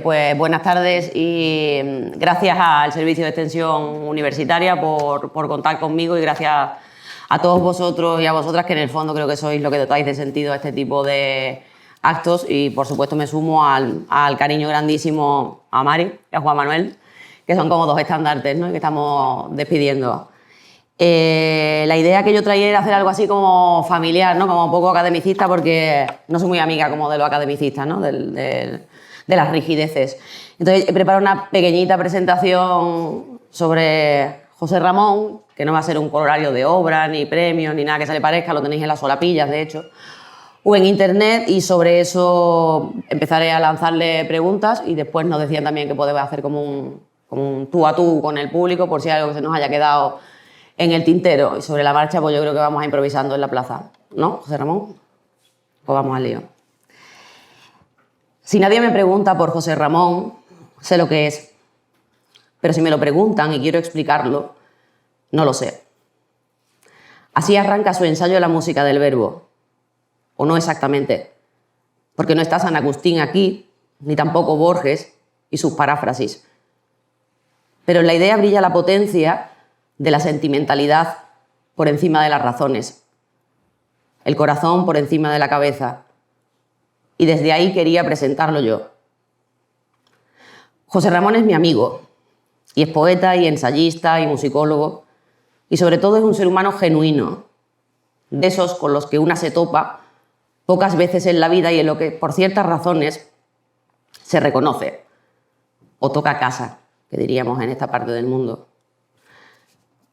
Pues buenas tardes y gracias al Servicio de Extensión Universitaria por contar conmigo y gracias a todos vosotros y a vosotras que en el fondo creo que sois lo que dotáis de sentido a este tipo de actos y por supuesto me sumo al cariño grandísimo a Mari y a Juan Manuel, que son como dos estandartes, ¿no? Que estamos despidiendo. La idea que yo traía era hacer algo así como familiar, ¿no? Como un poco academicista, porque no soy muy amiga como de los academicistas, ¿no? De las rigideces. Entonces he preparado una pequeñita presentación sobre José Ramón, que no va a ser un colorario de obra, ni premios, ni nada que se le parezca, lo tenéis en las solapillas, de hecho, o en internet, y sobre eso empezaré a lanzarle preguntas y después nos decían también que podemos hacer como un tú a tú con el público por si hay algo que se nos haya quedado en el tintero. Y sobre la marcha pues yo creo que vamos improvisando en la plaza, ¿no, José Ramón? Pues vamos al lío. Si nadie me pregunta por José Ramón, sé lo que es. Pero si me lo preguntan y quiero explicarlo, no lo sé. Así arranca su ensayo La música del verbo. O no exactamente. Porque no está San Agustín aquí, ni tampoco Borges y sus paráfrasis. Pero en la idea brilla la potencia de la sentimentalidad por encima de las razones. El corazón por encima de la cabeza. Y desde ahí quería presentarlo yo. José Ramón es mi amigo, y es poeta, y ensayista, y musicólogo, y sobre todo es un ser humano genuino, de esos con los que una se topa pocas veces en la vida y en lo que, por ciertas razones, se reconoce, o toca casa, que diríamos en esta parte del mundo.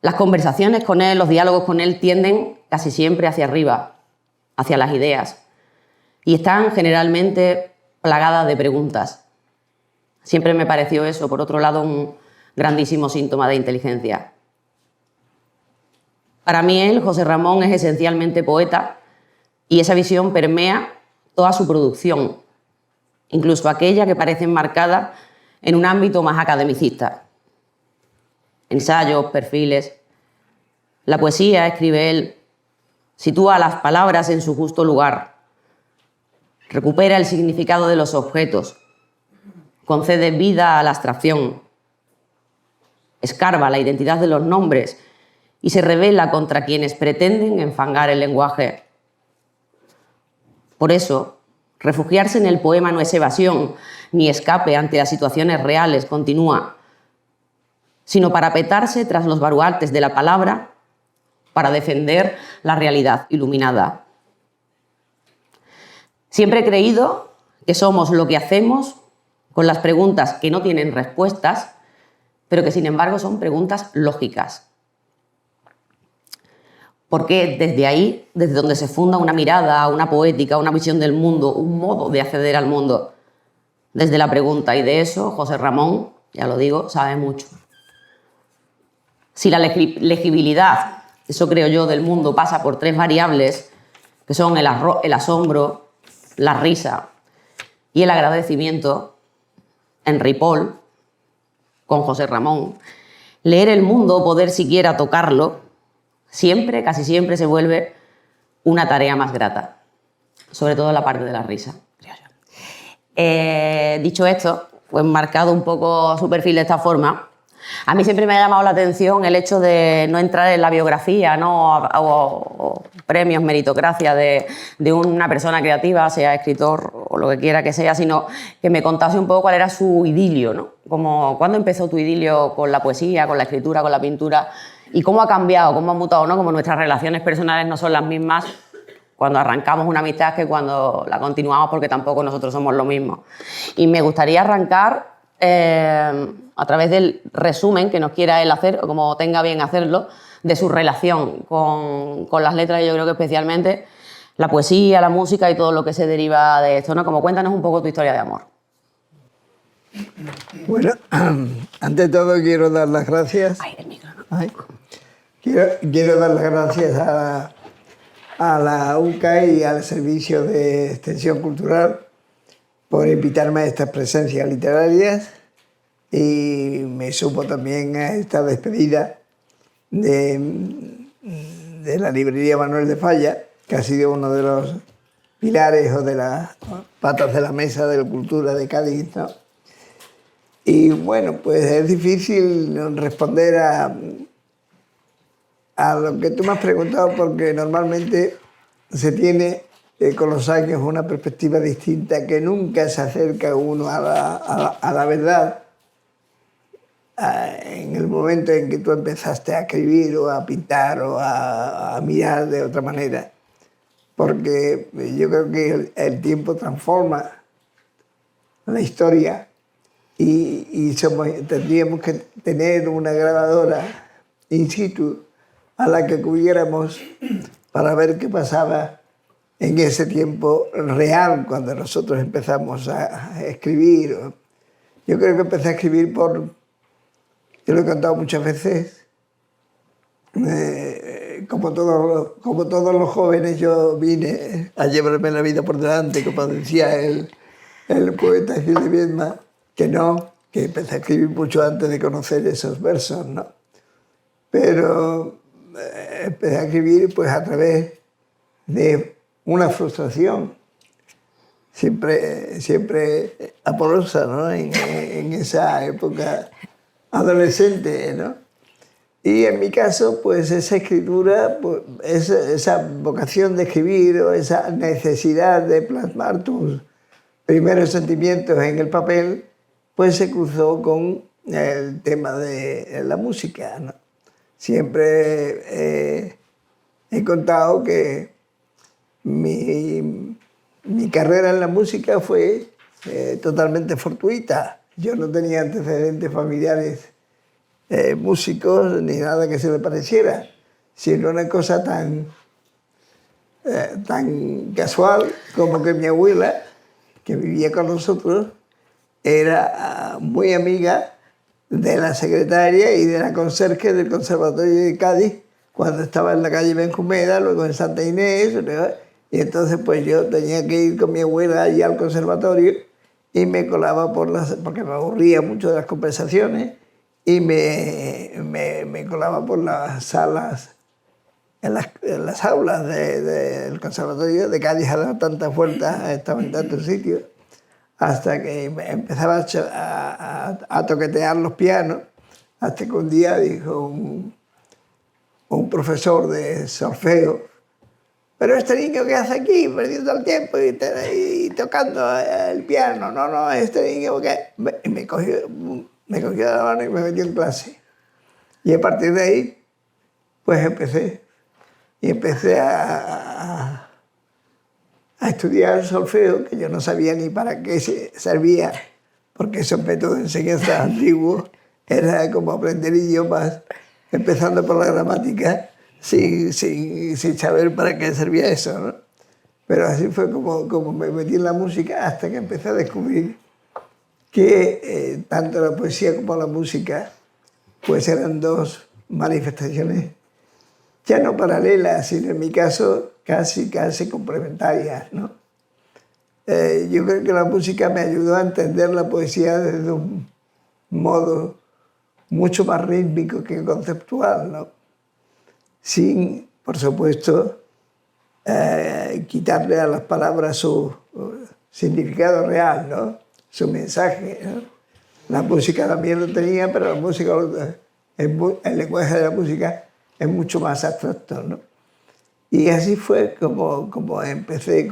Las conversaciones con él, los diálogos con él tienden casi siempre hacia arriba, hacia las ideas, y están generalmente plagadas de preguntas. Siempre me pareció eso, por otro lado, un grandísimo síntoma de inteligencia. Para mí él, José Ramón, es esencialmente poeta y esa visión permea toda su producción, incluso aquella que parece enmarcada en un ámbito más academicista. Ensayos, perfiles. La poesía, escribe él, sitúa las palabras en su justo lugar, recupera el significado de los objetos, concede vida a la abstracción, escarba la identidad de los nombres y se revela contra quienes pretenden enfangar el lenguaje. Por eso, refugiarse en el poema no es evasión ni escape ante las situaciones reales, continúa, sino parapetarse tras los baluartes de la palabra para defender la realidad iluminada. Siempre he creído que somos lo que hacemos con las preguntas que no tienen respuestas, pero que sin embargo son preguntas lógicas. Porque desde ahí, desde donde se funda una mirada, una poética, una visión del mundo, un modo de acceder al mundo, desde la pregunta, y de eso José Ramón, ya lo digo, sabe mucho. Si la legibilidad, eso creo yo, del mundo pasa por tres variables, que son el asombro, la risa y el agradecimiento, en Ripoll, con José Ramón, leer el mundo, poder siquiera tocarlo, siempre, casi siempre se vuelve una tarea más grata, sobre todo la parte de la risa, creo yo. Dicho esto, pues marcado un poco su perfil de esta forma, a mí siempre me ha llamado la atención el hecho de no entrar en la biografía, ¿no? o premios, meritocracia de una persona creativa, sea escritor o lo que quiera que sea, sino que me contase un poco cuál era su idilio, ¿no? Como, ¿cuándo empezó tu idilio con la poesía, con la escritura, con la pintura? ¿Y cómo ha cambiado, cómo ha mutado, ¿no? Como nuestras relaciones personales no son las mismas cuando arrancamos una amistad que cuando la continuamos, porque tampoco nosotros somos lo mismo. Y me gustaría arrancar a través del resumen que nos quiera él hacer, o como tenga bien hacerlo, de su relación con las letras, y yo creo que especialmente la poesía, la música y todo lo que se deriva de esto, ¿no? Como cuéntanos un poco tu historia de amor. Bueno, ante todo quiero dar las gracias. Ay, el micro, ¿no? Quiero dar las gracias a la UCA y al Servicio de Extensión Cultural por invitarme a estas presencias literarias, y me supo también a esta despedida de la librería Manuel de Falla, que ha sido uno de los pilares o de las patas de la mesa de la cultura de Cádiz, ¿no? Y bueno, pues es difícil responder a lo que tú me has preguntado porque normalmente se tiene con los años una perspectiva distinta que nunca se acerca uno a la verdad en el momento en que tú empezaste a escribir o a pintar o a mirar de otra manera. Porque yo creo que el tiempo transforma la historia y tendríamos que tener una grabadora in situ a la que acudiéramos para ver qué pasaba en ese tiempo real cuando nosotros empezamos a escribir. Yo creo que empecé a escribir yo lo he contado muchas veces, como todos los jóvenes yo vine a llevarme la vida por delante, como decía el poeta Gil de Viedma, que empecé a escribir mucho antes de conocer esos versos, ¿no? Pero empecé a escribir pues a través de una frustración siempre amorosa, ¿no? En esa época adolescente, ¿no? Y en mi caso, pues esa escritura, pues, esa vocación de escribir o esa necesidad de plasmar tus primeros sentimientos en el papel, pues se cruzó con el tema de la música, ¿no? Siempre he contado que mi carrera en la música fue totalmente fortuita. Yo no tenía antecedentes familiares músicos ni nada que se le pareciera, sino una cosa tan casual como que mi abuela, que vivía con nosotros, era muy amiga de la secretaria y de la conserje del Conservatorio de Cádiz cuando estaba en la calle Benjumeda, luego en Santa Inés, y entonces pues yo tenía que ir con mi abuela allí al conservatorio y me colaba porque me aburría mucho de las conversaciones, y me colaba por las salas, en las aulas del Conservatorio de Cádiz. A dar tantas vueltas, estaba en tantos sitios, hasta que empezaba a toquetear los pianos, hasta que un día dijo un profesor de solfeo: pero este niño, ¿qué hace aquí perdiendo el tiempo y tocando el piano? No, este niño, ¿qué? Me cogió de la mano y me metió en clase. Y a partir de ahí, pues empecé a estudiar solfeo, que yo no sabía ni para qué servía, porque esos métodos de enseñanza antiguos era como aprender idiomas, empezando por la gramática, sin saber para qué servía eso, ¿no? Pero así fue como me metí en la música, hasta que empecé a descubrir que tanto la poesía como la música pues eran dos manifestaciones ya no paralelas, sino en mi caso casi complementarias, ¿no? Yo creo que la música me ayudó a entender la poesía desde un modo mucho más rítmico que conceptual, ¿no? Sin, por supuesto, quitarle a las palabras su significado real, ¿no? Su mensaje, ¿no? La música también lo tenía, pero la música, el lenguaje de la música es mucho más abstracto, ¿no? Y así fue como empecé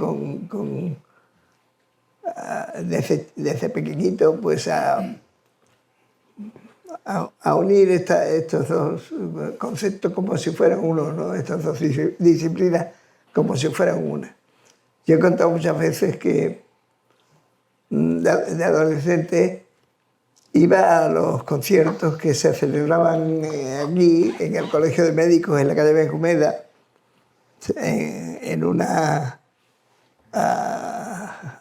desde pequeñito pues a unir estos dos conceptos como si fueran uno, ¿no? Estas dos disciplinas como si fueran una. Yo he contado muchas veces que de adolescente iba a los conciertos que se celebraban aquí, en el Colegio de Médicos, en la calle Benjumeda, en una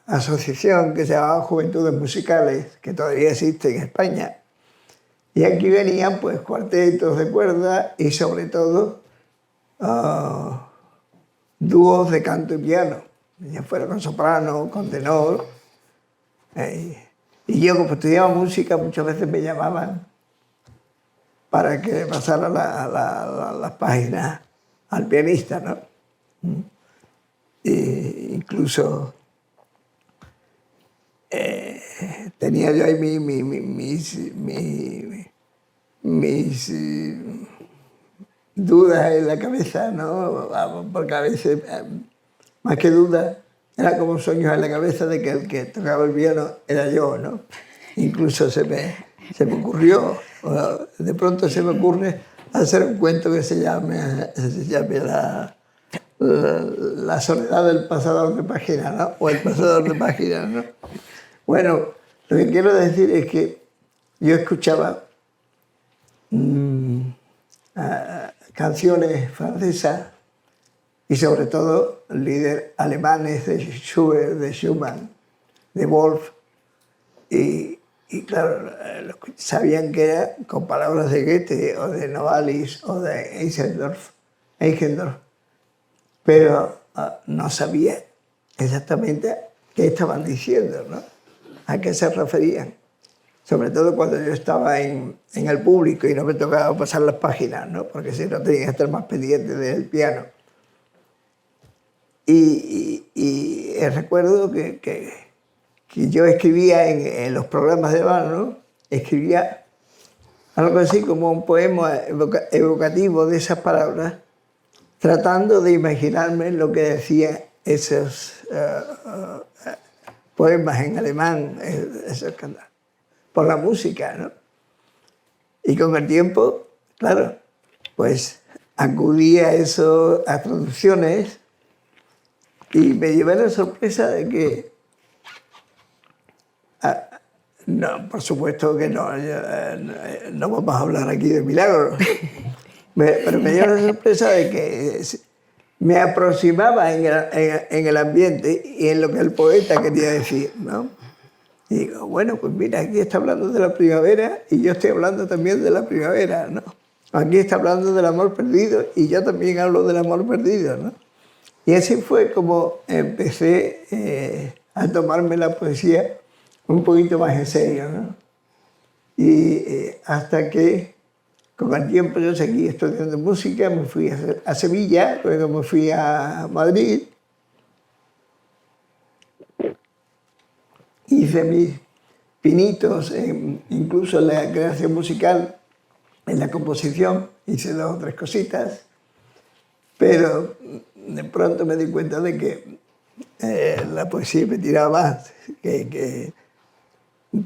asociación que se llamaba Juventudes Musicales, que todavía existe en España. Y aquí venían pues cuartetos de cuerda y sobre todo dúos de canto y piano, ya fuera con soprano, con tenor. Y yo, como estudiaba música, muchas veces me llamaban para que pasara las páginas al pianista, ¿no? E incluso tenía yo ahí mis dudas en la cabeza, ¿no? Porque a veces, más que dudas, era como sueños en la cabeza de que el que tocaba el piano era yo, ¿no? Incluso se me ocurrió, de pronto se me ocurre hacer un cuento que se llame la soledad del pasador de página, ¿no? O el pasador de páginas, ¿no? Bueno, lo que quiero decir es que yo escuchaba canciones francesas y sobre todo líderes alemanes de Schubert, de Schumann, de Wolf, y claro, sabían que era con palabras de Goethe o de Novalis o de Eichendorff, pero no sabía exactamente qué estaban diciendo, ¿no? A qué se referían. Sobre todo cuando yo estaba en el público y no me tocaba pasar las páginas, ¿no? Porque si no tenía que estar más pendiente del piano. Y recuerdo que yo escribía en los programas de bar, ¿no? Escribía algo así como un poema evocativo de esas palabras, tratando de imaginarme lo que decían esos poemas en alemán, esos cantos, por la música, ¿no? Y con el tiempo, claro, pues acudí a traducciones y me llevé la sorpresa de que, no, por supuesto que no vamos a hablar aquí de milagros, pero me llevé la sorpresa de que me aproximaba en el ambiente y en lo que el poeta quería decir, ¿no? Y digo, bueno, pues mira, aquí está hablando de la primavera y yo estoy hablando también de la primavera, ¿no? Aquí está hablando del amor perdido y yo también hablo del amor perdido, ¿no? Y así fue como empecé a tomarme la poesía un poquito más en serio, ¿no? Y hasta que con el tiempo yo seguí estudiando música, me fui a Sevilla, luego me fui a Madrid, hice mis pinitos, incluso en la creación musical, en la composición, hice 2 o 3 cositas, pero de pronto me di cuenta de que la poesía me tiraba más, que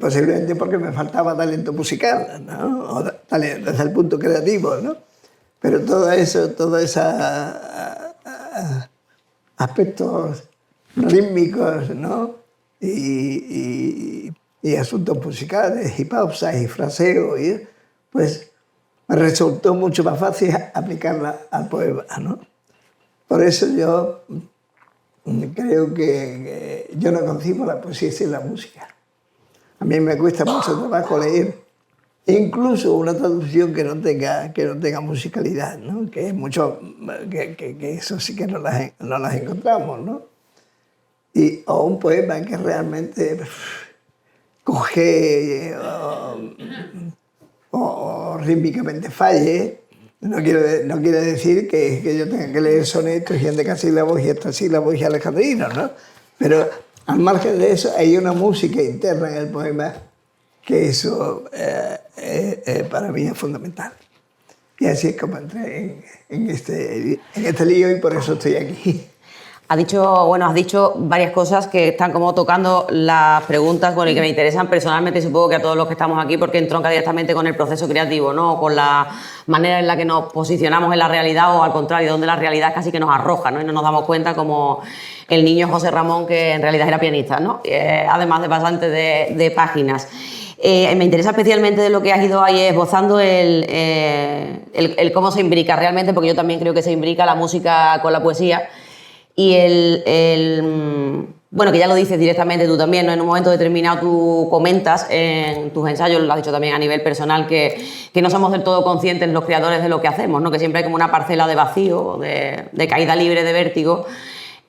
posiblemente porque me faltaba talento musical, ¿no? O talento desde el punto creativo, ¿no? Pero todo esos aspectos rítmicos, ¿no? Y asuntos musicales y pausas y fraseos, pues me resultó mucho más fácil aplicarla al poema, ¿no? Por eso yo creo que yo no concibo la poesía sin la música. A mí me cuesta mucho trabajo leer, incluso una traducción que no tenga musicalidad, ¿no? Que es mucho, que eso sí que no las encontramos, ¿no? O un poema que realmente coge o rítmicamente falle. No quiere decir que yo tenga que leer sonetos y endecasílabos y hectasílabos y alejandrinos, ¿no? Pero al margen de eso hay una música interna en el poema que eso para mí es fundamental. Y así es como entré en este lío y por eso estoy aquí. Has dicho varias cosas que están como tocando las preguntas y que me interesan personalmente, supongo que a todos los que estamos aquí, porque entronca directamente con el proceso creativo, ¿no? Con la manera en la que nos posicionamos en la realidad o al contrario, donde la realidad casi que nos arroja, ¿no? Y no nos damos cuenta, como el niño José Ramón, que en realidad era pianista, ¿no? Además de bastante de páginas. Me interesa especialmente de lo que has ido ahí esbozando el cómo se imbrica realmente, porque yo también creo que se imbrica la música con la poesía. Y bueno, que ya lo dices directamente tú también, ¿no? En un momento determinado tú comentas en tus ensayos, lo has dicho también a nivel personal, que no somos del todo conscientes los creadores de lo que hacemos, ¿no? Que siempre hay como una parcela de vacío, de caída libre, de vértigo,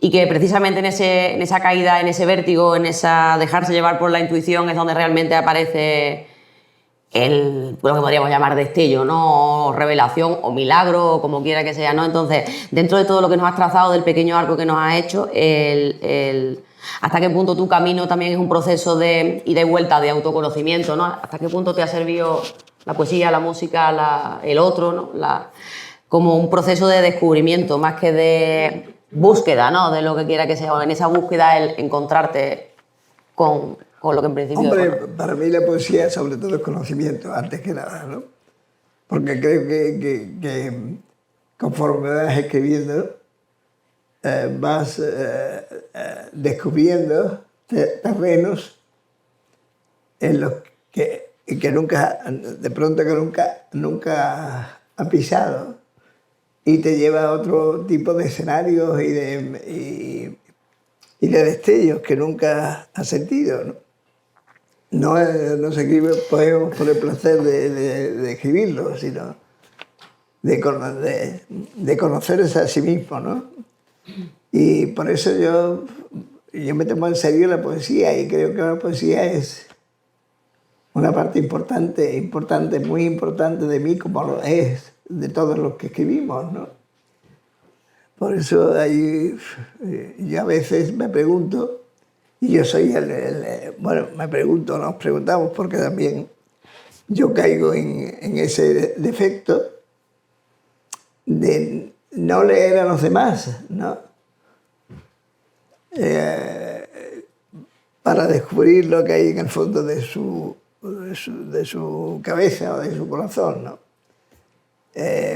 y que precisamente en esa caída, en ese vértigo, en esa dejarse llevar por la intuición es donde realmente aparece lo que podríamos llamar destello, ¿no? O revelación o milagro, o como quiera que sea, ¿no? Entonces, dentro de todo lo que nos has trazado, del pequeño arco que nos has hecho, hasta qué punto tu camino también es un proceso de ida y vuelta de autoconocimiento, ¿no? Hasta qué punto te ha servido la poesía, la música, el otro, ¿no? Como un proceso de descubrimiento más que de búsqueda, ¿no? De lo que quiera que sea. En esa búsqueda el encontrarte con lo que en principio... Hombre, para mí la poesía sobre todo es conocimiento, antes que nada, ¿no? Porque creo que conforme vas escribiendo, vas descubriendo terrenos en los que nunca, de pronto que nunca has pisado, y te lleva a otro tipo de escenarios y de destellos que nunca has sentido, ¿no? No se escribe poemas por el placer de escribirlos, sino de conocerse a sí mismo, ¿no? Y por eso yo me tomo en serio la poesía, y creo que la poesía es una parte importante, muy importante de mí, como lo es de todos los que escribimos, ¿no? Por eso yo a veces me pregunto, y yo soy bueno, me pregunto, nos preguntamos, porque también yo caigo en ese defecto de no leer a los demás, ¿no? Para descubrir lo que hay en el fondo de su cabeza o de su corazón, ¿no?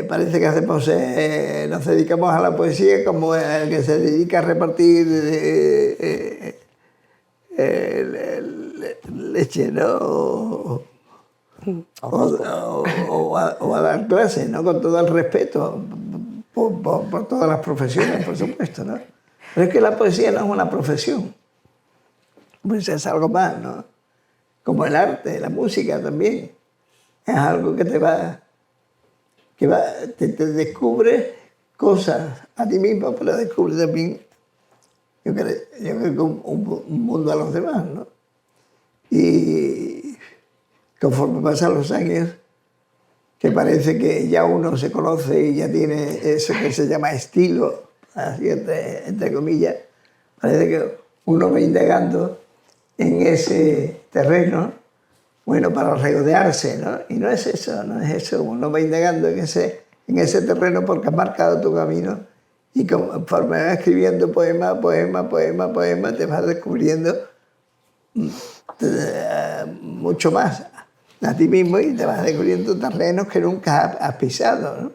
Parece que nos dedicamos a la poesía como el que se dedica a repartir leche, ¿no? O a dar clases, ¿no? Con todo el respeto por todas las profesiones, por supuesto, ¿no? Pero es que la poesía no es una profesión, pues es algo más, ¿no? Como el arte, la música también. Es algo que te descubre cosas a ti mismo, pero descubre también, yo creo que un mundo a los demás, ¿no? Y conforme pasan los años, que parece que ya uno se conoce y ya tiene eso que se llama estilo, así entre comillas, parece que uno va indagando en ese terreno, bueno, para regodearse, ¿no? Y no es eso, uno va indagando en ese terreno porque has marcado tu camino, y conforme vas escribiendo poema, te vas descubriendo mucho más a ti mismo, y te vas descubriendo terrenos que nunca has pisado, ¿no?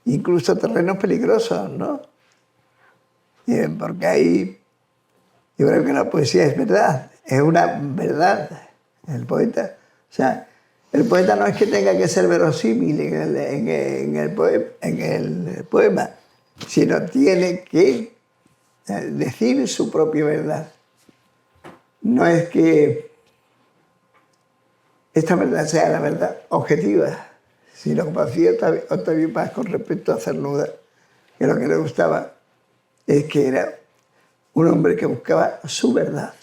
Incluso terrenos peligrosos, ¿no? Porque yo creo que la poesía es verdad, es una verdad. El poeta, o sea, el poeta no es que tenga que ser verosímil en el poema, sino tiene que decir su propia verdad. No es que esta verdad sea la verdad objetiva, sino como decía Octavio Paz con respecto a Cernuda, que lo que le gustaba es que era un hombre que buscaba su verdad.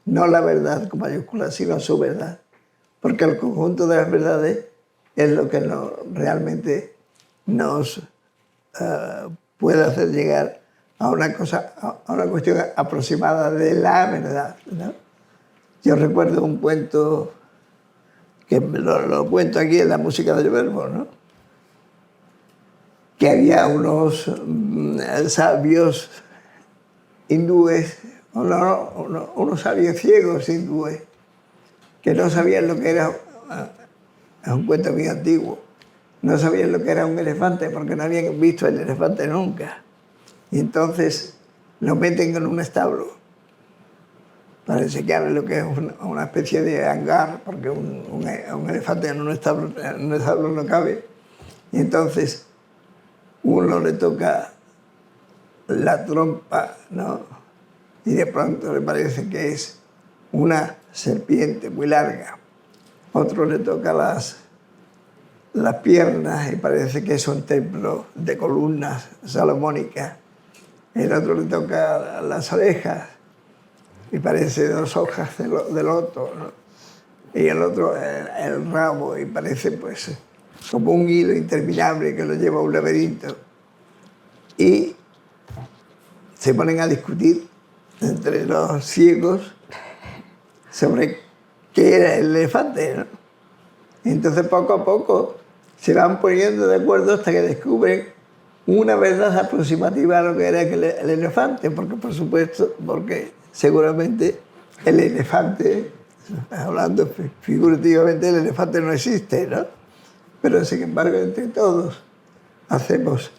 No la verdad con mayúsculas, sino su verdad. Porque el conjunto de las verdades es lo que realmente nos puede hacer llegar a una cuestión aproximada de la verdad, ¿no? Yo recuerdo un cuento que lo cuento aquí en la música del verbo, ¿no? Que había unos sabios hindúes, unos sabios ciegos hindúes, que no sabían lo que era, es un cuento muy antiguo, no sabían lo que era un elefante porque no habían visto el elefante nunca. Y entonces lo meten en un establo para enseñarles lo que es una especie de hangar, porque un elefante en un establo no cabe. Y entonces uno le toca la trompa, ¿no? Y de pronto le parece que es una serpiente muy larga. Otro le toca las piernas y parece que es un templo de columnas salomónicas. El otro le toca las orejas y parece 2 hojas de loto, ¿no? Y el otro el rabo, y parece pues como un hilo interminable que lo lleva a un laberinto. Y se ponen a discutir entre los ciegos sobre qué era el elefante, ¿no? Entonces poco a poco se van poniendo de acuerdo hasta que descubren una verdad aproximativa a lo que era el elefante, porque por supuesto, porque seguramente el elefante, hablando figurativamente, el elefante no existe, ¿no? Pero sin embargo entre todos hacemos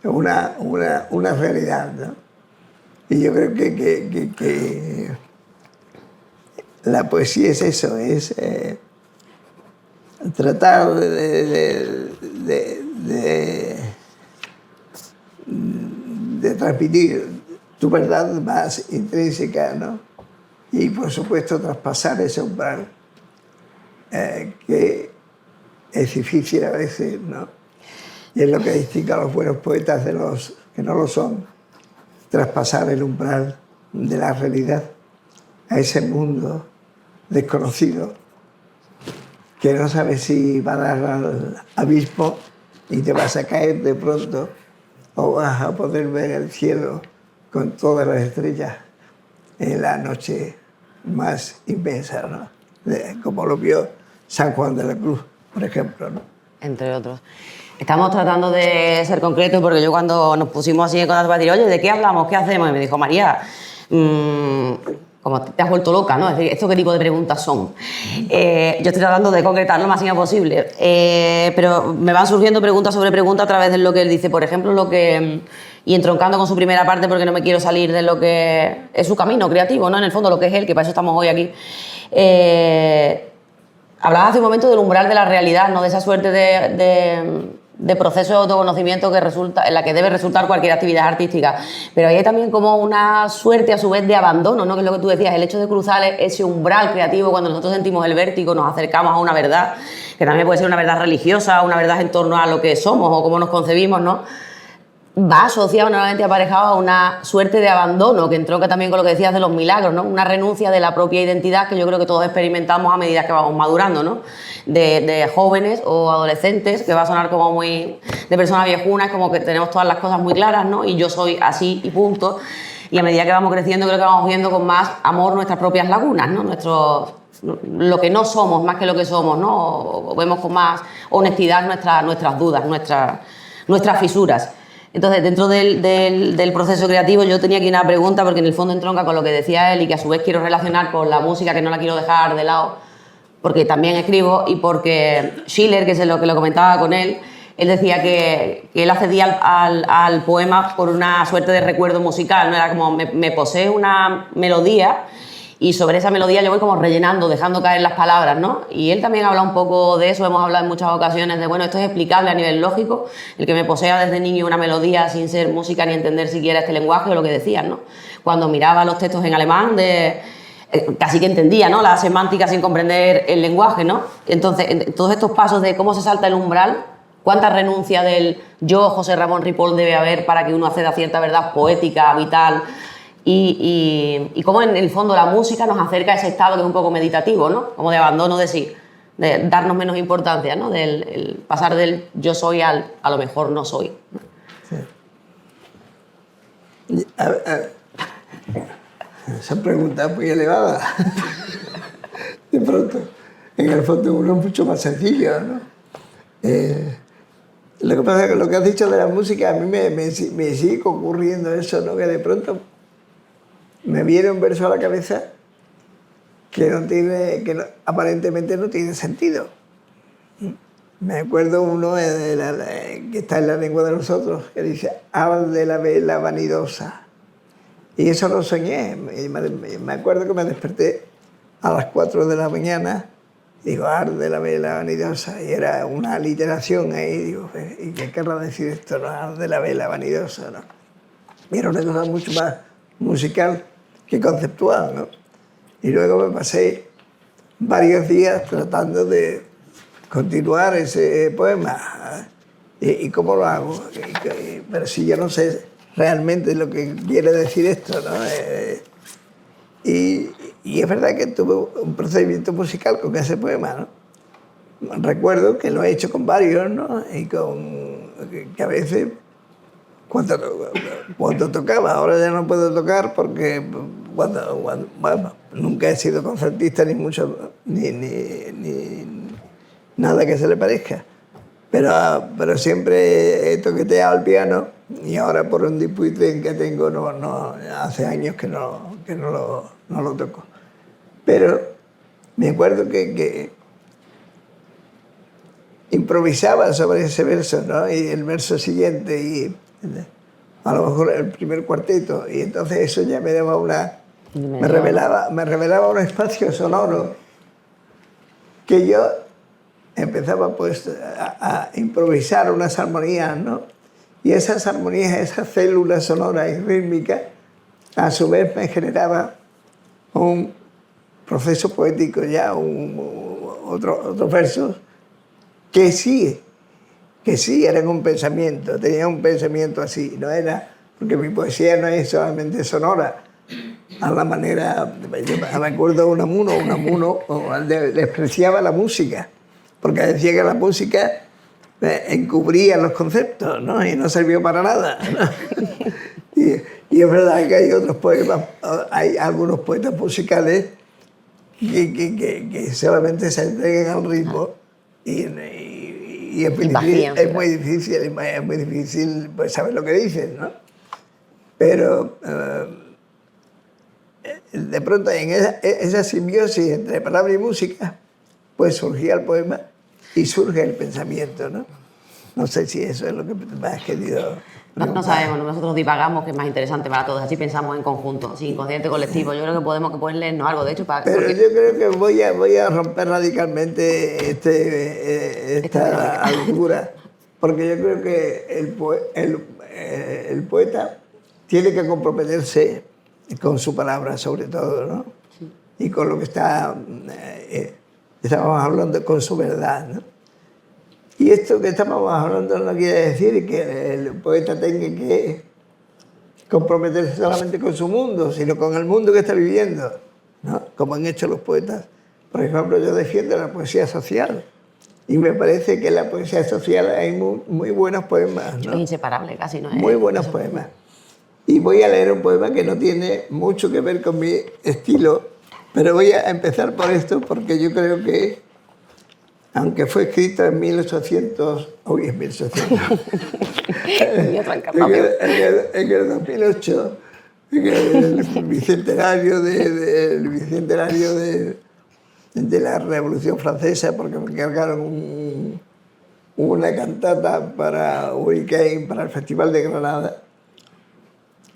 una realidad, ¿no? Y yo creo que la poesía es eso, es tratar de transmitir tu verdad más intrínseca, ¿no? Y por supuesto traspasar ese umbral que es difícil a veces, ¿no? Y es lo que distingue a los buenos poetas de los que no lo son, traspasar el umbral de la realidad a ese mundo desconocido que no sabes si va a dar al abismo y te vas a caer de pronto o vas a poder ver el cielo con todas las estrellas en la noche más inmensa, ¿no? Como lo vio San Juan de la Cruz, por ejemplo, ¿no? Entre otros. Estamos tratando de ser concretos porque yo cuando nos pusimos así en contacto para decir, oye, ¿de qué hablamos? ¿Qué hacemos? Y me dijo, María, como te has vuelto loca, ¿no? Es decir, ¿esto qué tipo de preguntas son? Yo estoy tratando de concretar lo más posible, pero me van surgiendo preguntas sobre preguntas a través de lo que él dice. Por ejemplo, lo que, y entroncando con su primera parte porque no me quiero salir de lo que es su camino creativo, ¿no? En el fondo, lo que es él, que para eso estamos hoy aquí. Hablabas hace un momento del umbral de la realidad, ¿no? De esa suerte de proceso de autoconocimiento que resulta, en la que debe resultar cualquier actividad artística. Pero hay también como una suerte a su vez de abandono, ¿no? Que es lo que tú decías, el hecho de cruzar ese umbral creativo cuando nosotros sentimos el vértigo, nos acercamos a una verdad, que también puede ser una verdad religiosa, una verdad en torno a lo que somos o cómo nos concebimos, ¿no? Va asociado, normalmente aparejado a una suerte de abandono, que entronca también con lo que decías de los milagros, ¿no? Una renuncia de la propia identidad que yo creo que todos experimentamos a medida que vamos madurando, ¿no? De jóvenes o adolescentes, que va a sonar como muy de personas viejunas, como que tenemos todas las cosas muy claras, ¿no? Y yo soy así y punto. Y a medida que vamos creciendo, creo que vamos viendo con más amor nuestras propias lagunas, ¿no? Lo que no somos más que lo que somos, ¿no? O vemos con más honestidad nuestras dudas, nuestras fisuras. Entonces, dentro del proceso creativo yo tenía aquí una pregunta porque en el fondo entronca con lo que decía él y que a su vez quiero relacionar con la música, que no la quiero dejar de lado porque también escribo y porque Schiller, que es lo que lo comentaba con él decía que él accedía al poema por una suerte de recuerdo musical, ¿no? Era como me posee una melodía y sobre esa melodía yo voy como rellenando, dejando caer las palabras, ¿no? Y él también habla un poco de eso, hemos hablado en muchas ocasiones de, bueno, esto es explicable a nivel lógico, el que me posea desde niño una melodía sin ser música ni entender siquiera este lenguaje o lo que decían, ¿no? Cuando miraba los textos en alemán, casi que entendía, ¿no? La semántica sin comprender el lenguaje, ¿no? Entonces, en todos estos pasos de cómo se salta el umbral, ¿cuánta renuncia del yo, José Ramón Ripoll, debe haber para que uno acceda a cierta verdad poética, vital? Y cómo en el fondo la música nos acerca a ese estado que es un poco meditativo, ¿no? Como de abandono de sí, de darnos menos importancia, ¿no? El pasar del yo soy al a lo mejor no soy. Sí. Esa pregunta es muy elevada. De pronto, en el fondo uno es mucho más sencillo, ¿no? Lo que pasa es que lo que has dicho de la música, a mí me sigue ocurriendo eso, ¿no? Que de pronto me viene un verso a la cabeza que aparentemente no tiene sentido. Me acuerdo uno que está en la lengua de nosotros, que dice, arde la vela vanidosa. Y eso lo soñé. Me acuerdo que me desperté a las 4 de la mañana, digo, arde la vela vanidosa. Y era una aliteración ahí, digo, ¿y qué querrá decir esto? No, arde la vela vanidosa, ¿no? Y era una cosa mucho más musical que conceptual, ¿no? Y luego me pasé varios días tratando de continuar ese poema. ¿Y cómo lo hago? Pero si yo no sé realmente lo que quiere decir esto, ¿no? Y es verdad que tuve un procedimiento musical con ese poema, ¿no? Recuerdo que lo he hecho con varios, ¿no? Y que a veces cuando tocaba. Ahora ya no puedo tocar porque bueno, nunca he sido concertista ni mucho, ni nada que se le parezca. Pero siempre he toqueteado el piano y ahora por un Dupuytren que tengo, hace años que no lo toco. Pero me acuerdo que improvisaba sobre ese verso, ¿no? Y el verso siguiente, y a lo mejor el primer cuarteto, y entonces eso ya me daba me revelaba un espacio sonoro que yo empezaba pues a improvisar unas armonías, ¿no? Y esas armonías, esas células sonoras y rítmicas, a su vez me generaba un proceso poético ya, otros versos que sí eran un pensamiento, tenía un pensamiento así, no era, porque mi poesía no es solamente sonora, a la manera, yo me acuerdo de Unamuno despreciaba la música, porque decía que la música encubría los conceptos, ¿no? Y no sirvió para nada, ¿no? Y es verdad que hay otros poemas, hay algunos poetas musicales que solamente se entregan al ritmo y es muy difícil pues, saber lo que dicen, ¿no? Pero de pronto en esa simbiosis entre palabra y música, pues surgía el poema y surge el pensamiento, ¿no? No sé si eso es lo que me has querido preguntar. No sabemos, nosotros divagamos, que es más interesante para todos, así pensamos en conjunto, sin inconsciente colectivo. Yo creo que pueden leernos algo, de hecho, Pero yo creo que voy a romper radicalmente esta altura, porque yo creo que el poeta tiene que comprometerse con su palabra, sobre todo, ¿no? Sí. Y con lo que estábamos hablando, con su verdad, ¿no? Y esto que estamos hablando no quiere decir que el poeta tenga que comprometerse solamente con su mundo, sino con el mundo que está viviendo, ¿no? Como han hecho los poetas. Por ejemplo, yo defiendo la poesía social y me parece que en la poesía social hay muy buenos poemas, ¿no? Es inseparable, casi, ¿no? Muy buenos poemas. Y voy a leer un poema que no tiene mucho que ver con mi estilo, pero voy a empezar por esto porque yo creo que, aunque fue escrito en 1800, en el 2008, en el bicentenario de la Revolución Francesa, porque me encargaron una cantata para Hurricane, para el Festival de Granada.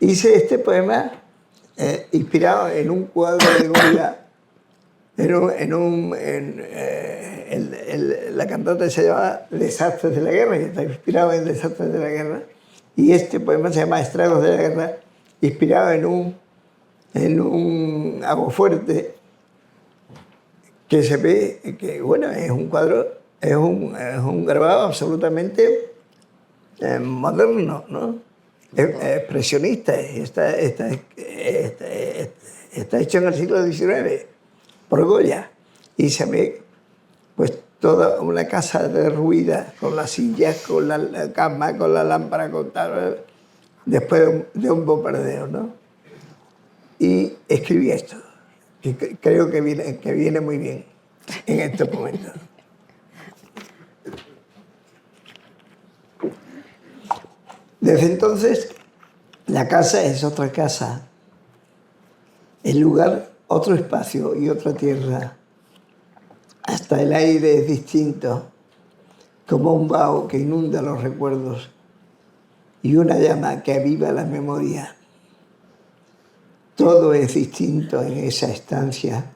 Hice este poema inspirado en un cuadro de Goya. La cantata se llama Desastres de la Guerra, y está inspirado en Desastres de la Guerra. Y este poema se llama Estragos de la Guerra, inspirado en un aguafuerte que se ve que, bueno, es un cuadro, es un grabado absolutamente moderno, ¿no? Expresionista, está hecho en el siglo XIX por Goya, y se ve pues toda una casa derruida, con las sillas, con la cama, con la lámpara, con tal, después de un bombardeo, ¿no? Y escribí esto, que creo que viene muy bien en estos momentos. Desde entonces, la casa es otra casa, el lugar otro espacio y otra tierra. Hasta el aire es distinto, como un vaho que inunda los recuerdos y una llama que aviva la memoria. Todo es distinto en esa estancia,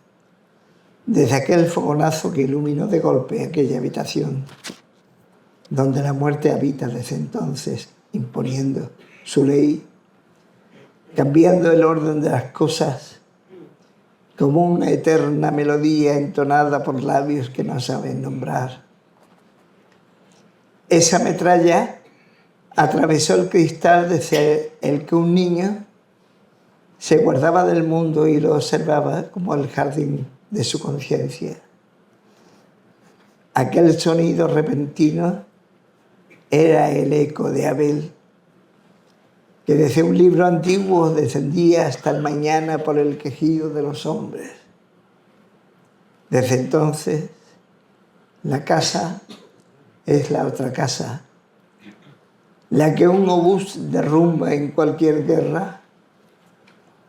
desde aquel fogonazo que iluminó de golpe aquella habitación, donde la muerte habita desde entonces, imponiendo su ley, cambiando el orden de las cosas, como una eterna melodía entonada por labios que no saben nombrar. Esa metralla atravesó el cristal desde el que un niño se guardaba del mundo y lo observaba como el jardín de su conciencia. Aquel sonido repentino era el eco de Abel, que desde un libro antiguo descendía hasta el mañana por el quejido de los hombres. Desde entonces, la casa es la otra casa, la que un obús derrumba en cualquier guerra,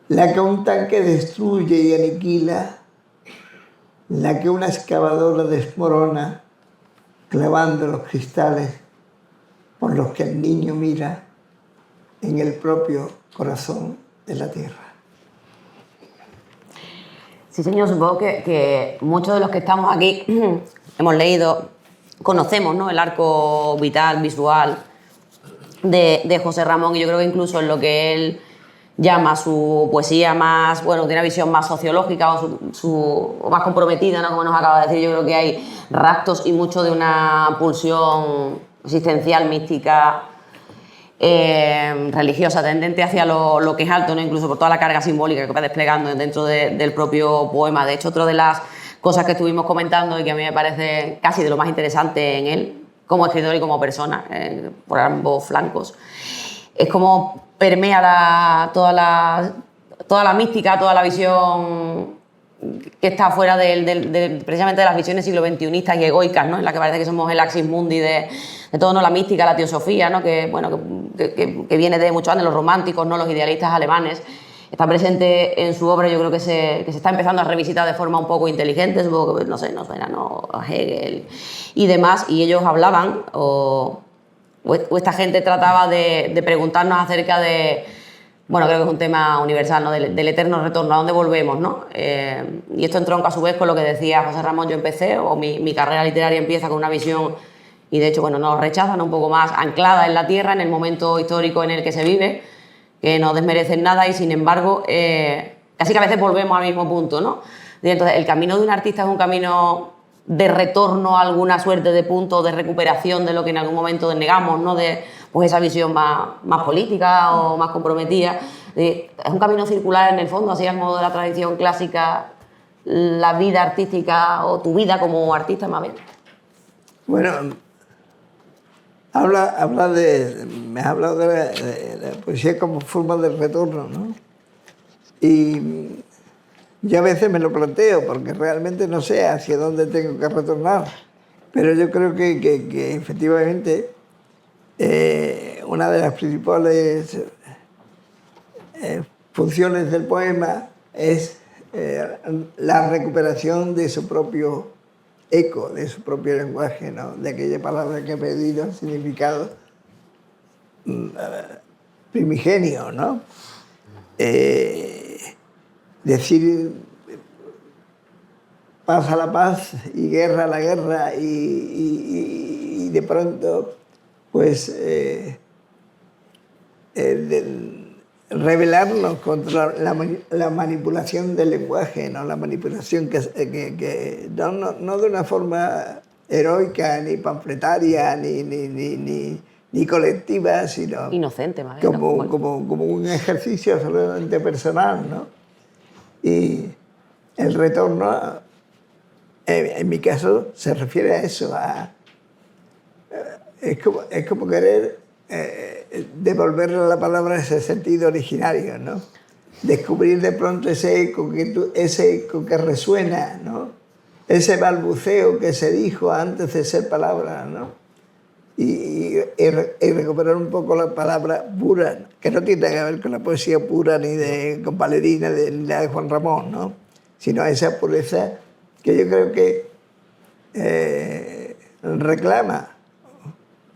la que un tanque destruye y aniquila, la que una excavadora desmorona, clavando los cristales por los que el niño mira en el propio corazón de la tierra. Sí, señor, supongo que muchos de los que estamos aquí hemos leído, conocemos, ¿no?, el arco vital, visual de José Ramón, y yo creo que incluso en lo que él llama su poesía más, bueno, tiene una visión más sociológica o más comprometida, ¿no?, como nos acaba de decir, yo creo que hay rastos y mucho de una pulsión existencial, mística, religiosa, tendente hacia lo que es alto, ¿no?, incluso por toda la carga simbólica que va desplegando dentro del propio poema. De hecho, otra de las cosas que estuvimos comentando y que a mí me parece casi de lo más interesante en él, como escritor y como persona, por ambos flancos, es como permea toda la mística, toda la visión que está fuera precisamente de las visiones siglo XXI y egoicas, ¿no?, en la que parece que somos el axis mundi de todo, ¿no?, la mística, la teosofía, ¿no?, que viene de mucho antes, los románticos, ¿no?, los idealistas alemanes. Está presente en su obra, yo creo que se está empezando a revisitar de forma un poco inteligente, supongo que, no sé, nos suena, ¿no?, a Hegel y demás, y ellos hablaban, o esta gente trataba de preguntarnos acerca de, bueno, creo que es un tema universal, ¿no?, del eterno retorno, a dónde volvemos, ¿no? Y esto entronca a su vez con lo que decía José Ramón. Yo empecé, o mi carrera literaria empieza con una visión, y de hecho, bueno, nos rechazan, un poco más anclada en la tierra, en el momento histórico en el que se vive, que no desmerecen nada, y sin embargo, casi que a veces volvemos al mismo punto, ¿no? Entonces, el camino de un artista es un camino de retorno a alguna suerte de punto de recuperación de lo que en algún momento denegamos, ¿no?, de pues esa visión más política o más comprometida. Es un camino circular en el fondo, así al modo de la tradición clásica, la vida artística o tu vida como artista, más bien. Bueno, me has hablado de la poesía como forma de retorno, ¿no? Y yo a veces me lo planteo porque realmente no sé hacia dónde tengo que retornar, pero yo creo que efectivamente una de las principales funciones del poema es la recuperación de su propio eco, de su propio lenguaje, ¿no?, de aquella palabra que ha perdido significado primigenio, ¿no? Decir paz a la paz y guerra a la guerra, y de pronto pues rebelarnos contra la manipulación del lenguaje, ¿no?, la manipulación que no de una forma heroica, ni panfletaria, ni colectiva, sino Inocente, más bien, como, ¿no? como un ejercicio absolutamente personal, ¿no? Y el retorno, en mi caso, se refiere a eso, es como querer devolverle a la palabra ese sentido originario, ¿no? Descubrir de pronto ese eco que resuena, ¿no? Ese balbuceo que se dijo antes de ser palabra, ¿no? Y recuperar un poco la palabra pura, que no tiene que ver con la poesía pura con Valerina ni la de Juan Ramón, ¿no?, sino esa pureza que yo creo que reclama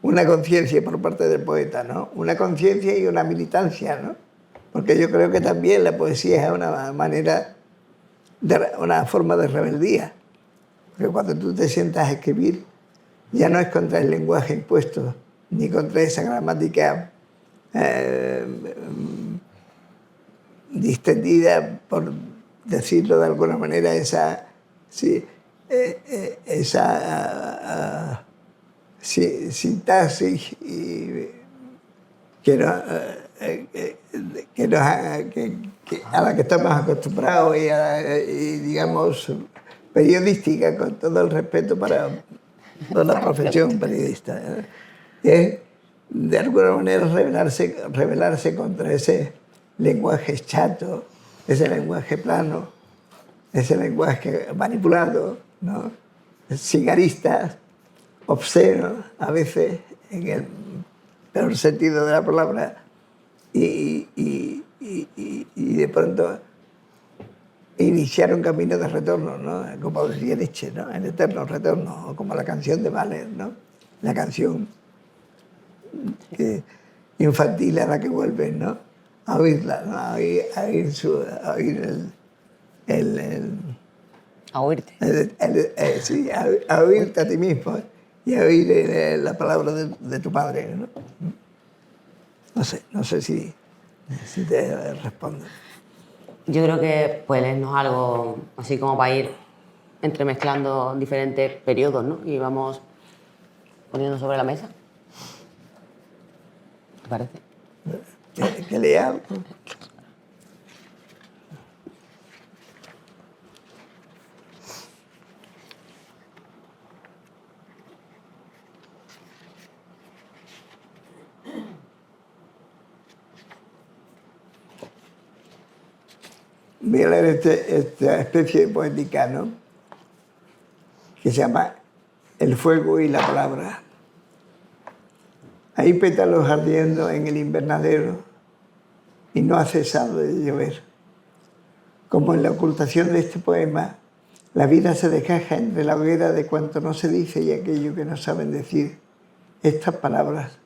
una conciencia por parte del poeta, ¿no?, una conciencia y una militancia, ¿no?, porque yo creo que también la poesía es una forma de rebeldía, porque cuando tú te sientas a escribir, ya no es contra el lenguaje impuesto, ni contra esa gramática distendida, por decirlo de alguna manera, esa sintaxis a la que estamos acostumbrados y digamos, periodística, con todo el respeto para la profesión periodista, de alguna manera rebelarse contra ese lenguaje chato, ese lenguaje plano, ese lenguaje manipulado, ¿no? Cigaristas, obsceno, a veces, en el peor sentido de la palabra, y de pronto iniciar un camino de retorno, ¿no? Como decía Nietzsche, ¿no? El eterno retorno, o como la canción de Mahler, ¿no? La canción infantil a la que vuelven, ¿no? A oírla, ¿no? A oír A oírte. sí, a oírte a ti mismo y a oír la palabra de tu padre, ¿no? No sé si te respondo. Yo creo que pues leernos algo así como para ir entremezclando diferentes periodos, ¿no? Y vamos poniendo sobre la mesa. ¿Te parece? Que lea. Voy a leer esta especie de poética, ¿no? Que se llama El fuego y la palabra. Hay pétalos ardiendo en el invernadero y no ha cesado de llover. Como en la ocultación de este poema, la vida se desgaja entre la hoguera de cuanto no se dice y aquello que no saben decir estas palabras,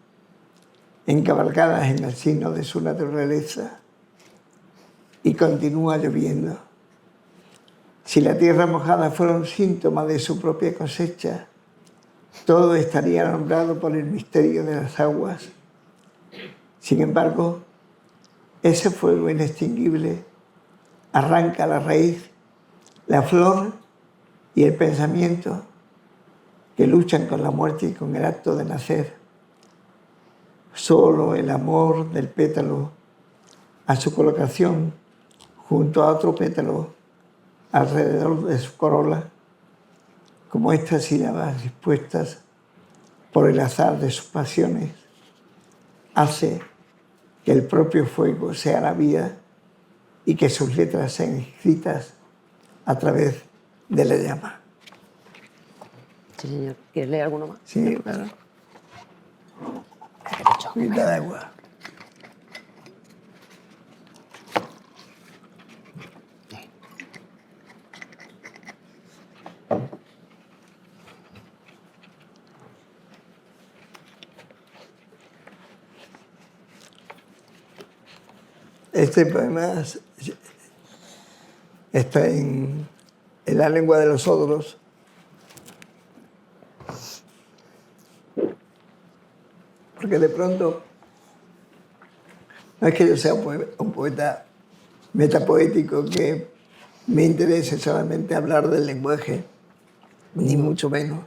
encabalgadas en el signo de su naturaleza. Y continúa lloviendo. Si la tierra mojada fuera un síntoma de su propia cosecha, todo estaría nombrado por el misterio de las aguas. Sin embargo, ese fuego inextinguible arranca la raíz, la flor y el pensamiento que luchan con la muerte y con el acto de nacer. Solo el amor del pétalo a su colocación junto a otro pétalo alrededor de su corola, como estas sílabas dispuestas por el azar de sus pasiones, hace que el propio fuego sea la vida y que sus letras sean escritas a través de la llama. Sí, señor. ¿Quieres leer alguno más? Sí, claro. Un poquito de agua. Este poema está en la lengua de los odros. Porque de pronto, no es que yo sea un poeta metapoético que me interese solamente hablar del lenguaje, ni mucho menos.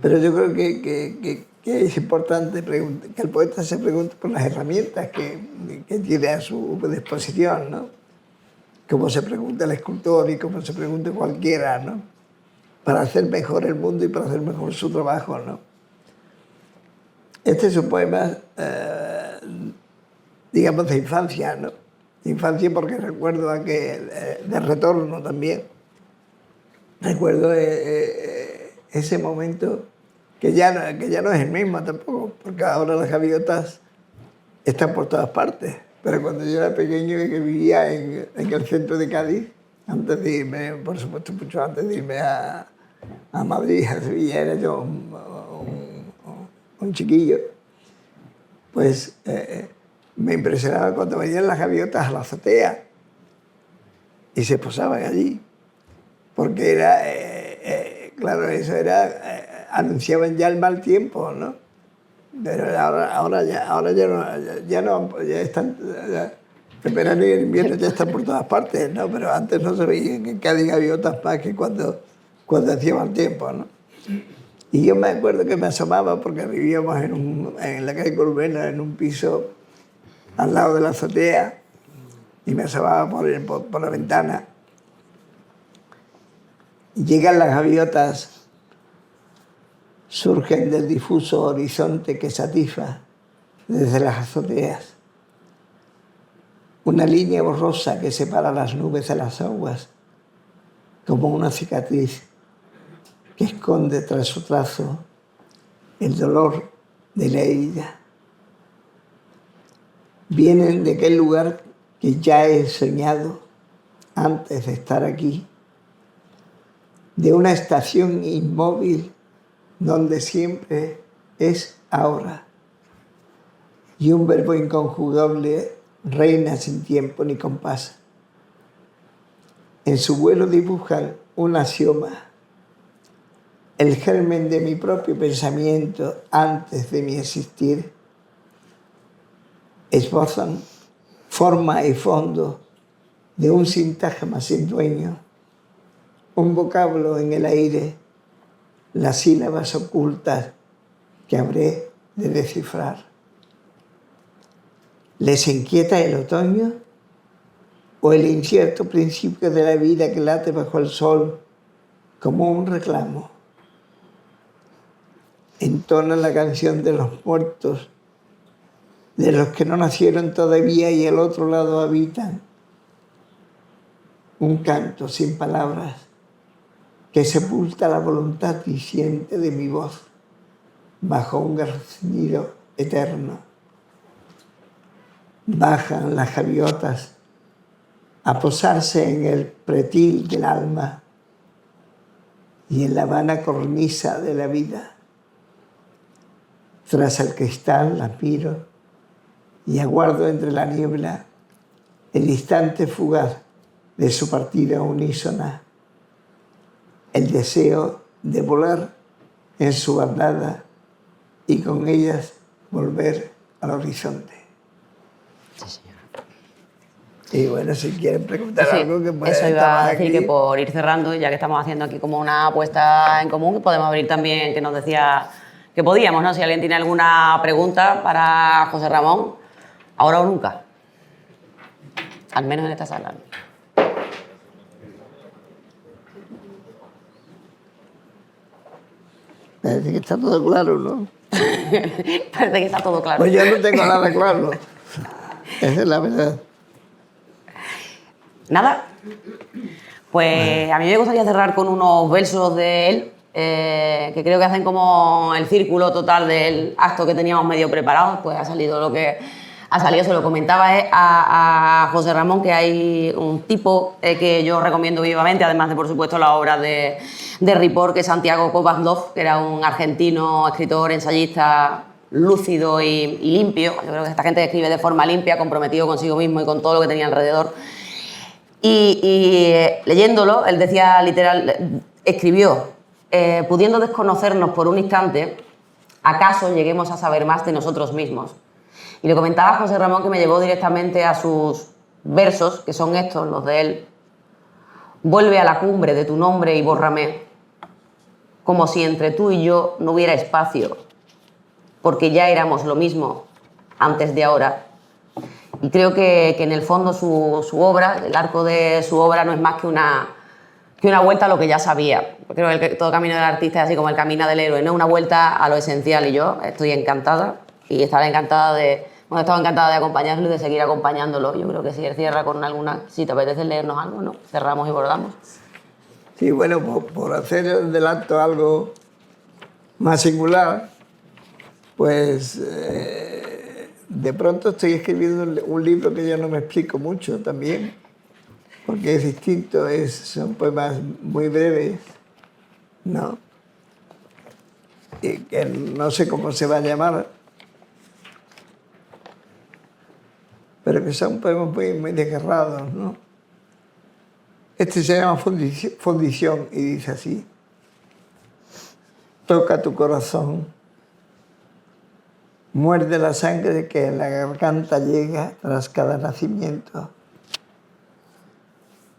Pero yo creo que es importante que el poeta se pregunte por las herramientas que tiene a su disposición, ¿no? Como se pregunta el escultor y como se pregunta cualquiera, ¿no? Para hacer mejor el mundo y para hacer mejor su trabajo, ¿no? Este es un poema, digamos, de infancia, ¿no? De infancia porque recuerdo de retorno también. Recuerdo ese momento que ya no es el mismo tampoco, porque ahora las gaviotas están por todas partes. Pero cuando yo era pequeño y que vivía en el centro de Cádiz, antes de irme, por supuesto, mucho antes de irme a Madrid, a Sevilla, era yo un chiquillo, pues me impresionaba cuando venían las gaviotas a la azotea y se posaban allí, porque era, claro, eso era, anunciaban ya el mal tiempo, ¿no? Pero ahora ya están, el verano y el invierno ya están por todas partes, ¿no? Pero antes no se veían en Cádiz gaviotas más que cuando hacía mal tiempo, ¿no? Y yo me acuerdo que me asomaba porque vivíamos en la calle Colmena, en un piso al lado de la azotea, y me asomaba por la ventana. Y llegan las gaviotas, surgen del difuso horizonte que satisfa desde las azoteas. Una línea borrosa que separa las nubes de las aguas, como una cicatriz que esconde tras su trazo el dolor de la herida. Vienen de aquel lugar que ya he soñado antes de estar aquí, de una estación inmóvil donde siempre es ahora, y un verbo inconjugable reina sin tiempo ni compás. En su vuelo dibujan un axioma, el germen de mi propio pensamiento antes de mi existir. Esbozan forma y fondo de un sintagma sin dueño, un vocablo en el aire, las sílabas ocultas que habré de descifrar. ¿Les inquieta el otoño o el incierto principio de la vida que late bajo el sol como un reclamo? Entonan la canción de los muertos, de los que no nacieron todavía y al otro lado habitan. Un canto sin palabras que sepulta la voluntad diciente de mi voz bajo un graznido eterno. Bajan las gaviotas a posarse en el pretil del alma y en la vana cornisa de la vida. Tras el cristal las miro y aguardo entre la niebla el instante fugaz de su partida unísona, el deseo de volar en su bandada y con ellas volver al horizonte. Sí, señor. Y bueno, si quieren preguntar Sí, algo que pueda eso iba estar a decir, aquí. que por ir cerrando, ya que estamos haciendo aquí como una apuesta en común, podemos abrir también, que nos decía que podíamos, ¿no? Si alguien tiene alguna pregunta para José Ramón, ahora o nunca. Al menos en esta sala. Parece que está todo claro, ¿no? Parece que está todo claro. Pues yo no tengo nada claro. Esa es la verdad. Nada. Pues a mí me gustaría cerrar con unos versos de él, que creo que hacen como el círculo total del acto que teníamos medio preparado. Pues ha salido lo que ha salido. Se lo comentaba a José Ramón, que hay un tipo que yo recomiendo vivamente, además de, por supuesto, la obra de Ripoll, que es Santiago Kovadlov, que era un argentino, escritor, ensayista lúcido y limpio. Yo creo que esta gente escribe de forma limpia, comprometido consigo mismo y con todo lo que tenía alrededor. Y leyéndolo, él decía literal, escribió, pudiendo desconocernos por un instante, acaso lleguemos a saber más de nosotros mismos. Y le comentaba a José Ramón que me llevó directamente a sus versos, que son estos, los de él. Vuelve a la cumbre de tu nombre y bórrame, como si entre tú y yo no hubiera espacio, porque ya éramos lo mismo antes de ahora. Y creo que en el fondo su obra, el arco de su obra, no es más que una vuelta a lo que ya sabía. Creo que todo camino del artista es así como el camino del héroe, ¿no? Una vuelta a lo esencial, y yo estoy encantada y estaré encantada de... Bueno, he estado encantada de acompañarlo y de seguir acompañándolo. Yo creo que si él cierra con alguna... Si te apetece leernos algo, ¿no? Cerramos y bordamos. Sí, bueno, por hacer del acto algo más singular, pues de pronto estoy escribiendo un libro que yo no me explico mucho también, porque es distinto, son poemas muy breves, ¿no? Y que no sé cómo se va a llamar, pero que son poemas muy desgarrados, ¿no? Este se llama Fundición y dice así: toca tu corazón, muerde la sangre que en la garganta llega tras cada nacimiento.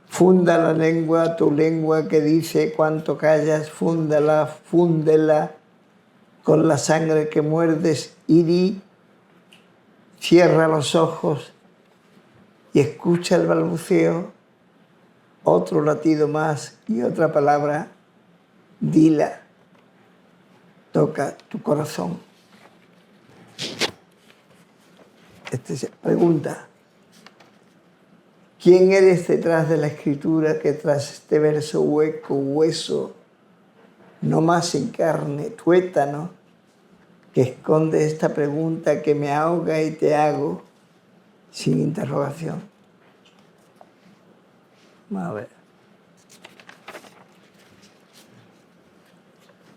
Funda la lengua, tu lengua que dice cuánto callas, fúndela, fúndela con la sangre que muerdes y di. Cierra los ojos y escucha el balbuceo, otro latido más y otra palabra, dila, toca tu corazón. se pregunta: ¿quién eres detrás de la escritura que tras este verso hueco, hueso, no más en carne, tuétano, que esconde esta pregunta que me ahoga y te hago sin interrogación? A ver.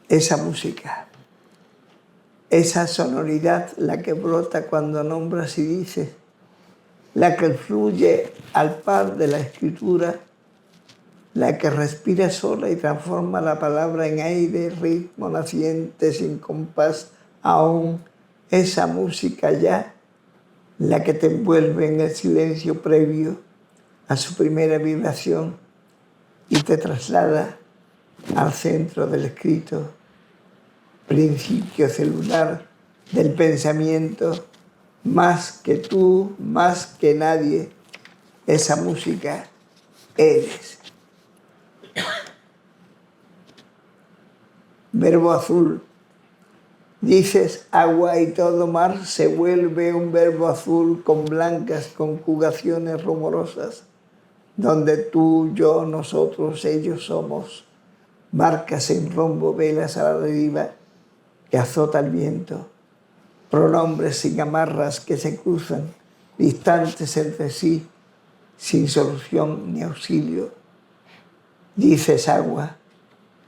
Esa música, esa sonoridad, la que brota cuando nombras y dices, la que fluye al par de la escritura, la que respira sola y transforma la palabra en aire, ritmo naciente, sin compás aún, esa música ya, la que te envuelve en el silencio previo a su primera vibración y te traslada al centro del escrito, principio celular del pensamiento, más que tú, más que nadie, esa música eres. Verbo azul. Dices agua y todo mar se vuelve un verbo azul con blancas conjugaciones rumorosas, donde tú, yo, nosotros, ellos somos, barcas en rombo, velas a la deriva que azota el viento, pronombres sin amarras que se cruzan, distantes entre sí, sin solución ni auxilio. Dices agua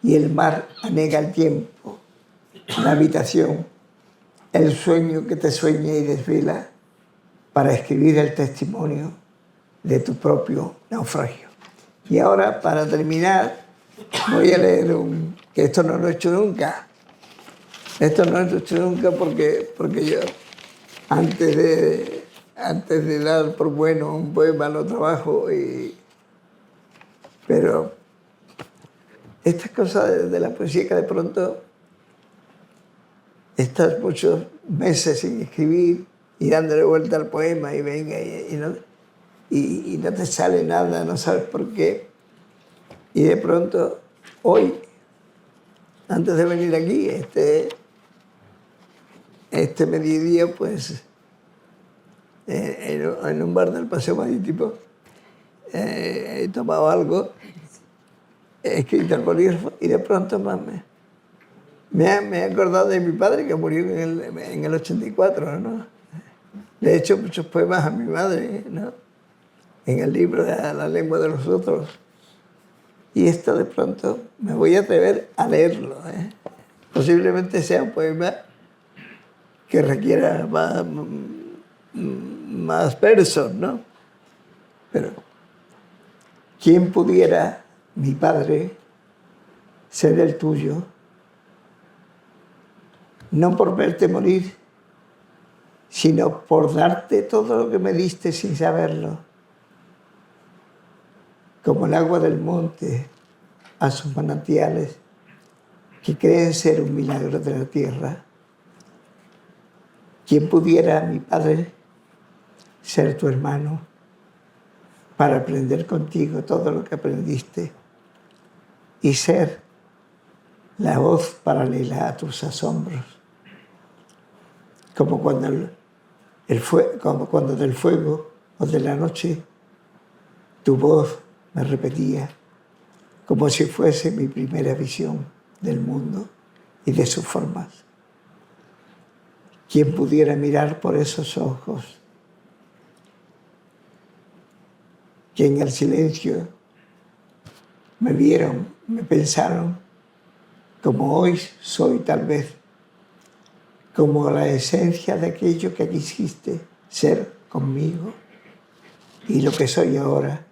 y el mar anega el tiempo, la habitación, el sueño que te sueña y desvela para escribir el testimonio de tu propio naufragio. Y ahora, para terminar, voy a leer que esto no lo he hecho nunca. Esto no lo he hecho nunca porque yo, antes de dar por bueno un poema, lo trabajo. Pero estas cosas de la poesía que de pronto estás muchos meses sin escribir y dándole vuelta al poema y venga y no te sale nada, no sabes por qué. Y de pronto, hoy, antes de venir aquí, este mediodía, pues, en un bar del Paseo Marítimo, he tomado algo, he escrito el bolígrafo y de pronto me he acordado de mi padre que murió en el 84, ¿no? Le he hecho muchos poemas a mi madre, ¿no? En el libro de La lengua de los otros. Y esto de pronto me voy a atrever a leerlo, ¿eh? Posiblemente sea un poema que requiera más versos, ¿no? Pero ¿quién pudiera, mi padre, ser el tuyo? No por verte morir, sino por darte todo lo que me diste sin saberlo. Como el agua del monte a sus manantiales, que creen ser un milagro de la tierra. ¿Quién pudiera, mi padre, ser tu hermano para aprender contigo todo lo que aprendiste y ser la voz paralela a tus asombros? Como cuando del fuego o de la noche tu voz me repetía, como si fuese mi primera visión del mundo y de sus formas. ¿Quién pudiera mirar por esos ojos que en el silencio me vieron, me pensaron, como hoy soy tal vez, como la esencia de aquello que quisiste ser conmigo y lo que soy ahora,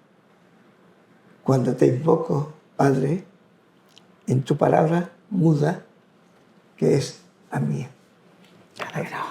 cuando te invoco, Padre, en tu palabra muda, que es la mía. Alegra.